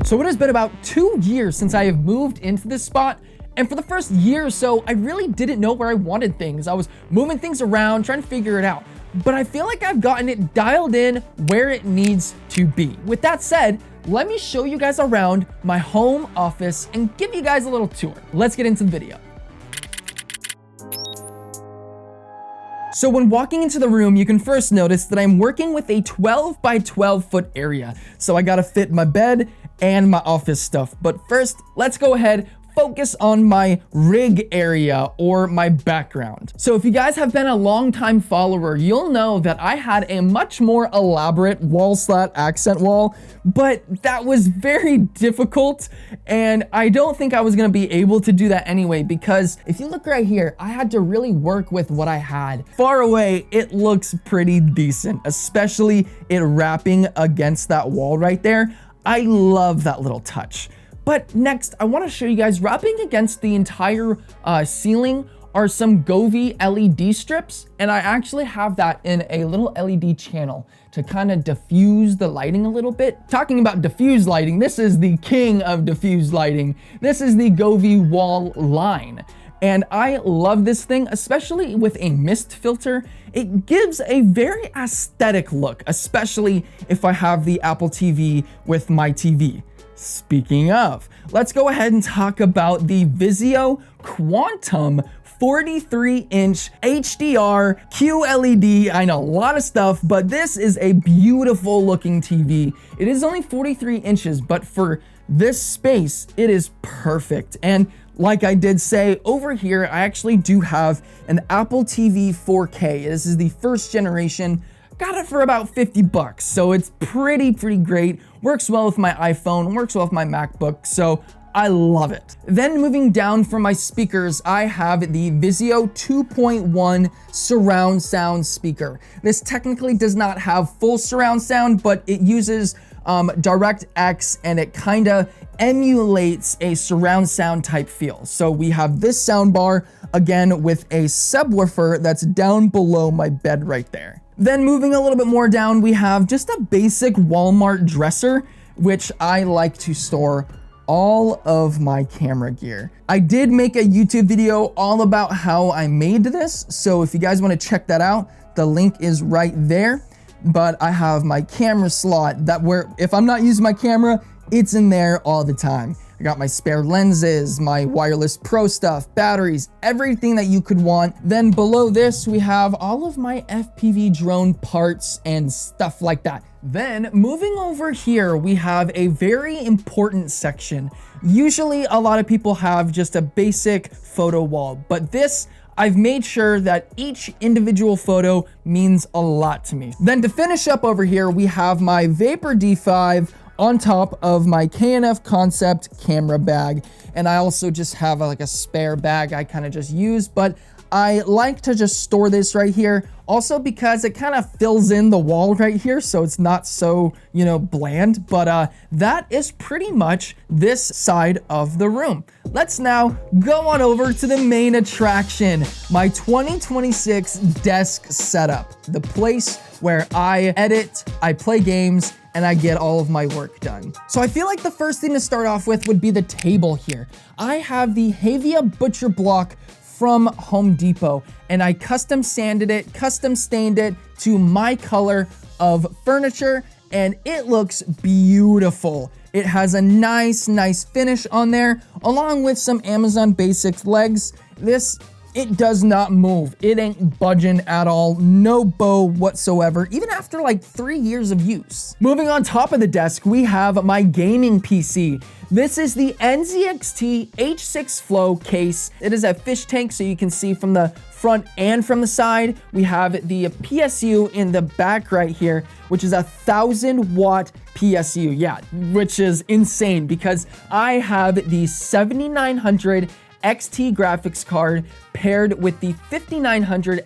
So it has been about 2 years since I have moved into this spot. And for the first year or so, I really didn't know where I wanted things. I was moving things around, trying to figure it out. But I feel like I've gotten it dialed in where it needs to be. With that said, let me show you guys around my home office and give you guys a little tour. Let's get into the video. So when walking into the room, you can first notice that I'm working with a 12 by 12 foot area. So I gotta fit my bed and my office stuff. But first, let's go ahead, focus on my rig area or my background. So if you guys have been a long-time follower, you'll know that I had a much more elaborate wall slat accent wall, but that was very difficult, and I don't think I was gonna be able to do that anyway, because if you look right here, I had to really work with what I had. Far away, it looks pretty decent, especially it wrapping against that wall right there. I love that little touch. But next, I want to show you guys wrapping against the entire ceiling are some Kody LED strips, and I actually have that in a little LED channel to kind of diffuse the lighting a little bit. Talking about diffuse lighting, this is the king of diffuse lighting. This is the Kody wall line. And I love this thing, especially with a mist filter. It gives a very aesthetic look, especially if I have the Apple TV with my TV. Speaking of, let's go ahead and talk about the Vizio Quantum 43-inch HDR QLED. I know a lot of stuff, but this is a beautiful looking TV. It is only 43 inches, but for this space, it is perfect. And like I did say, over here, I actually do have an Apple TV 4K. This is the first generation. Got it for about 50 bucks, so it's pretty great. Works well with my iPhone, works well with my MacBook, so I love it. Then moving down from my speakers, I have the Vizio 2.1 surround sound speaker. This technically does not have full surround sound, but it uses DirectX, and it kind of emulates a surround sound type feel. So we have this sound bar, again, with a subwoofer that's down below my bed right there. Then moving a little bit more down, we have just a basic Walmart dresser, which I like to store all of my camera gear. I did make a YouTube video all about how I made this, so if you guys want to check that out, the link is right there. But I have my camera slot that where if I'm not using my camera, it's in there all the time. I got my spare lenses, my wireless pro stuff, batteries, everything that you could want. Then below this, we have all of my FPV drone parts and stuff like that. Then moving over here, we have a very important section. Usually a lot of people have just a basic photo wall, but this, I've made sure that each individual photo means a lot to me. Then to finish up over here, we have my Vapor D5 on top of my K&F Concept camera bag. And I also just have like a spare bag I kind of just use, but I like to just store this right here. Also because it kind of fills in the wall right here, so it's not so, you know, bland. But that is pretty much this side of the room. Let's now go on over to the main attraction, my 2026 desk setup, the place where I edit, I play games, and I get all of my work done. So I feel like the first thing to start off with would be the table here. I have the Havia Butcher Block from Home Depot, and I custom sanded it, custom stained it to my color of furniture, and it looks beautiful. It has a nice finish on there, along with some Amazon Basics legs. It does not move. It ain't budging at all. No bow whatsoever, even after like 3 years of use. Moving on top of the desk, we have my gaming PC. This is the NZXT H6 Flow case. It is a fish tank, so you can see from the front and from the side. We have the PSU in the back right here, which is a 1,000-watt PSU. Yeah, which is insane because I have the 7900 XT graphics card paired with the 5900X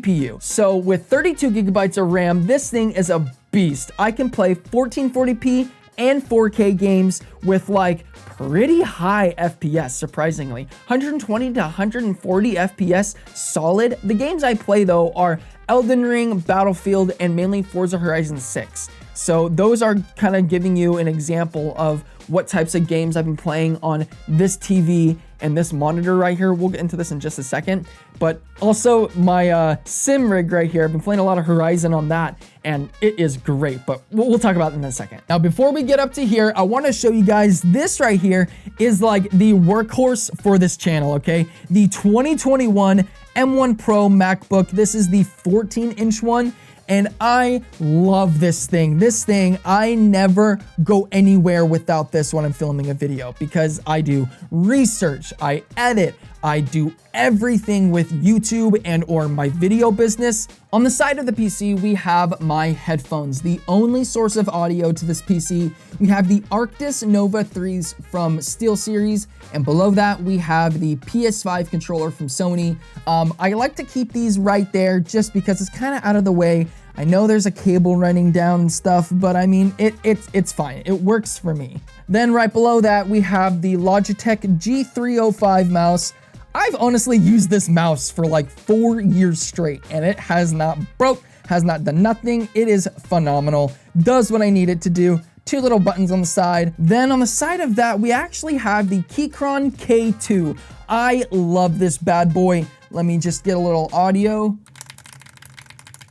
CPU. So with 32 gigabytes of RAM, this thing is a beast. I can play 1440p and 4K games with like pretty high FPS, surprisingly. 120 to 140 FPS solid. The games I play though are Elden Ring, Battlefield, and mainly Forza Horizon 6. So those are kind of giving you an example of what types of games I've been playing on this TV and this monitor right here. We'll get into this in just a second. But also my sim rig right here, I've been playing a lot of Horizon on that, and it is great, but we'll talk about it in a second. Now, before we get up to here, I want to show you guys this right here is like the workhorse for this channel, okay? The 2021 M1 Pro MacBook. This is the 14-inch one. And I love this thing. This thing, I never go anywhere without this when I'm filming a video because I do research, I edit, I do everything with YouTube and or my video business. On the side of the PC, we have my headphones, the only source of audio to this PC. We have the Arctis Nova 3s from SteelSeries, and below that, we have the PS5 controller from Sony. I like to keep these right there just because it's kind of out of the way. I know there's a cable running down and stuff, but I mean, it's fine. It works for me. Then right below that, we have the Logitech G305 mouse. I've honestly used this mouse for like 4 years straight, and it has not broke, has not done nothing. It is phenomenal. Does what I need it to do. 2 little buttons on the side. Then on the side of that, we actually have the Keychron K2. I love this bad boy. Let me just get a little audio.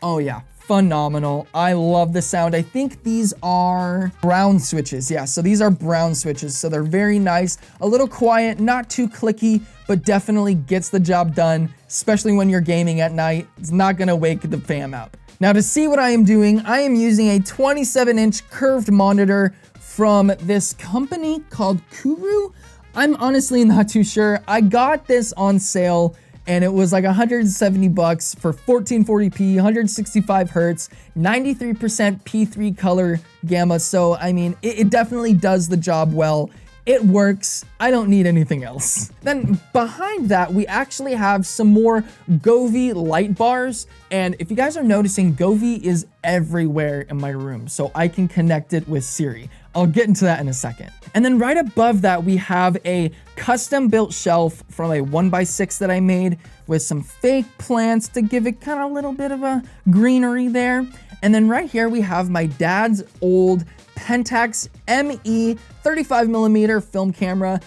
Oh yeah, phenomenal. I love the sound. I think these are brown switches. Yeah, so these are brown switches. So they're very nice, a little quiet, not too clicky, but definitely gets the job done, especially when you're gaming at night. It's not gonna wake the fam up. Now to see what I am doing, I am using a 27-inch curved monitor from this company called Kuru. I'm honestly not too sure. I got this on sale and it was like 170 bucks for 1440p, 165 hertz, 93% P3 color gamma. So, I mean, it definitely does the job well. It works. I don't need anything else. Then behind that, we actually have some more Govee light bars. And if you guys are noticing, Govee is everywhere in my room, so I can connect it with Siri. I'll get into that in a second. And then right above that, we have a custom built shelf from a 1x6 that I made with some fake plants to give it kind of a little bit of a greenery there. And then right here, we have my dad's old Pentax ME 35mm film camera.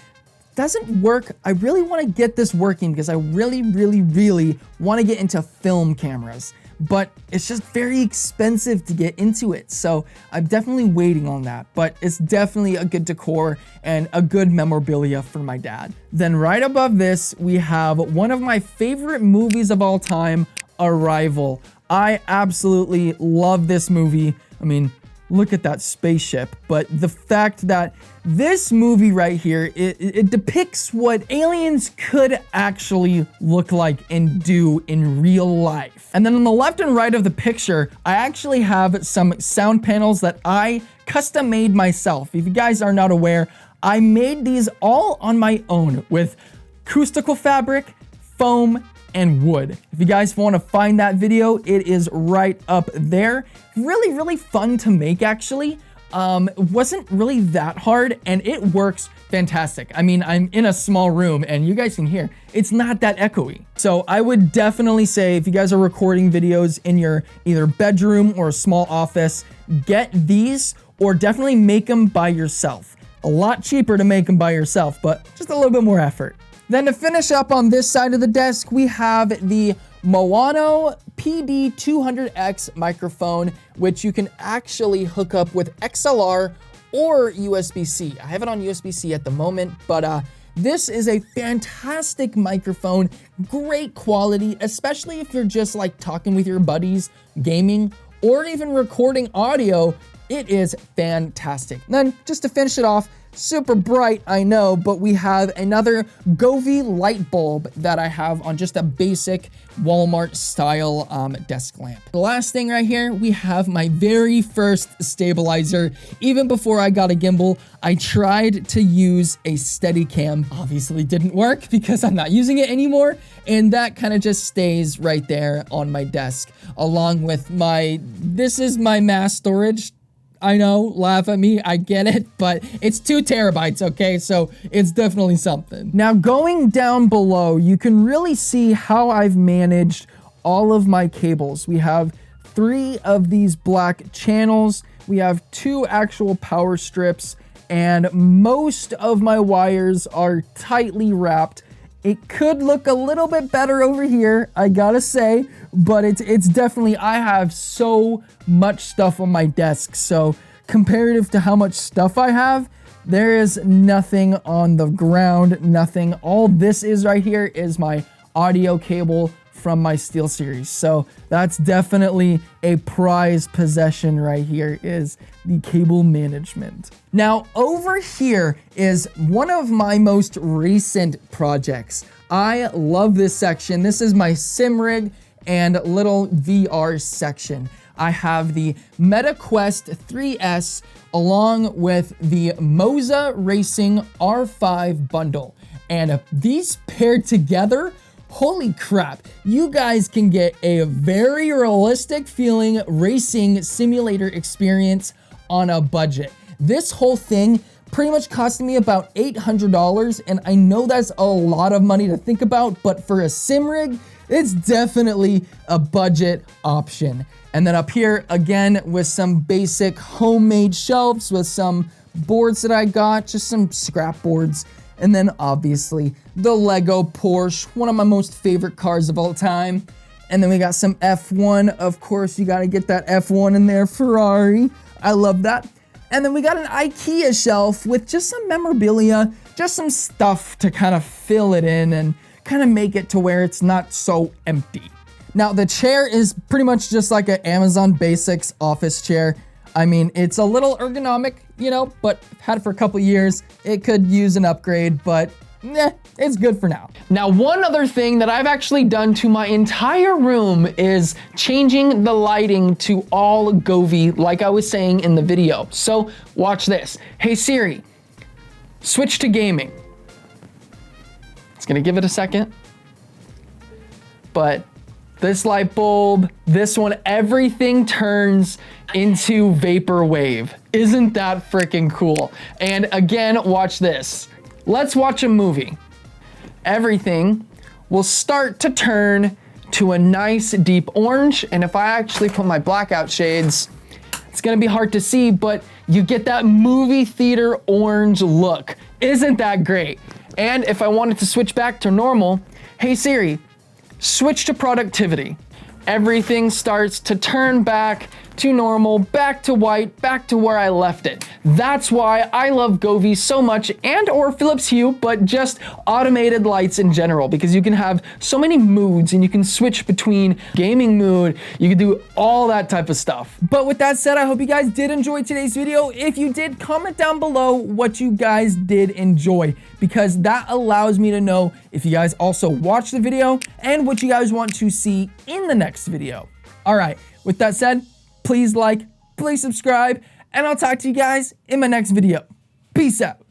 Doesn't work. I really want to get this working because I really want to get into film cameras, but it's just very expensive to get into it. So I'm definitely waiting on that, but it's definitely a good decor and a good memorabilia for my dad. Then right above this, we have one of my favorite movies of all time, Arrival. I absolutely love this movie. I mean, look at that spaceship, but the fact that this movie right here, it depicts what aliens could actually look like and do in real life. And then on the left and right of the picture, I actually have some sound panels that I custom made myself. If you guys are not aware, I made these all on my own with acoustical fabric, foam, and wood. If you guys want to find that video, it is right up there. Really fun to make, actually. It wasn't really that hard, and it works fantastic. I mean, I'm in a small room, and you guys can hear, it's not that echoey. So I would definitely say, if you guys are recording videos in your either bedroom or a small office, get these, or definitely make them by yourself. A lot cheaper to make them by yourself, but just a little bit more effort. Then to finish up on this side of the desk, we have the Moano PD200X microphone, which you can actually hook up with XLR or USB-C. I have it on USB-C at the moment, but this is a fantastic microphone, great quality, especially if you're just like talking with your buddies, gaming, or even recording audio. It is fantastic. Then just to finish it off, super bright, I know, but we have another Govee light bulb that I have on just a basic Walmart style desk lamp. The last thing right here, we have my very first stabilizer. Even before I got a gimbal, I tried to use a Steadicam. Obviously didn't work because I'm not using it anymore. And that kind of just stays right there on my desk, along with this is my mass storage. I know, laugh at me, I get it, but it's 2 terabytes, okay? So it's definitely something. Now going down below, you can really see how I've managed all of my cables. We have 3 of these black channels. We have 2 actual power strips, and most of my wires are tightly wrapped. It could look a little bit better over here, I gotta say, but it's definitely, I have so much stuff on my desk, so comparative to how much stuff I have, there is nothing on the ground, nothing. All this is right here is my audio cable from my SteelSeries. So that's definitely a prized possession right here, is the cable management. Now over here is one of my most recent projects. I love this section. This is my sim rig and little VR section. I have the MetaQuest 3S along with the Moza Racing R5 bundle. And these paired together, holy crap, you guys can get a very realistic feeling racing simulator experience on a budget. This whole thing pretty much cost me about $800, and I know that's a lot of money to think about, but for a sim rig, it's definitely a budget option. And then up here, again, with some basic homemade shelves with some boards that I got, just some scrap boards. And then obviously the Lego Porsche, one of my most favorite cars of all time. And then we got some F1. Of course, you gotta get that F1 in there, Ferrari. I love that. And then we got an IKEA shelf with just some memorabilia, just some stuff to kind of fill it in and kind of make it to where it's not so empty. Now the chair is pretty much just like an Amazon Basics office chair. I mean, it's a little ergonomic, you know, but I've had it for a couple years. It could use an upgrade, but it's good for now. Now, one other thing that I've actually done to my entire room is changing the lighting to all Govee, like I was saying in the video. So watch this. Hey Siri, switch to gaming. It's gonna give it a second, but this light bulb, this one, everything turns into vaporwave. Isn't that freaking cool? And again, watch this. Let's watch a movie. Everything will start to turn to a nice deep orange. And if I actually put my blackout shades, it's gonna be hard to see, but you get that movie theater orange look. Isn't that great? And if I wanted to switch back to normal, hey Siri, switch to productivity. Everything starts to turn back to normal, back to white, back to where I left it. That's why I love Govee so much, and or Philips Hue, but just automated lights in general, because you can have so many moods and you can switch between gaming mood, you can do all that type of stuff. But with that said, I hope you guys did enjoy today's video. If you did, comment down below what you guys did enjoy, because that allows me to know if you guys also watched the video and what you guys want to see in the next video. All right, with that said, please like, please subscribe, and I'll talk to you guys in my next video. Peace out.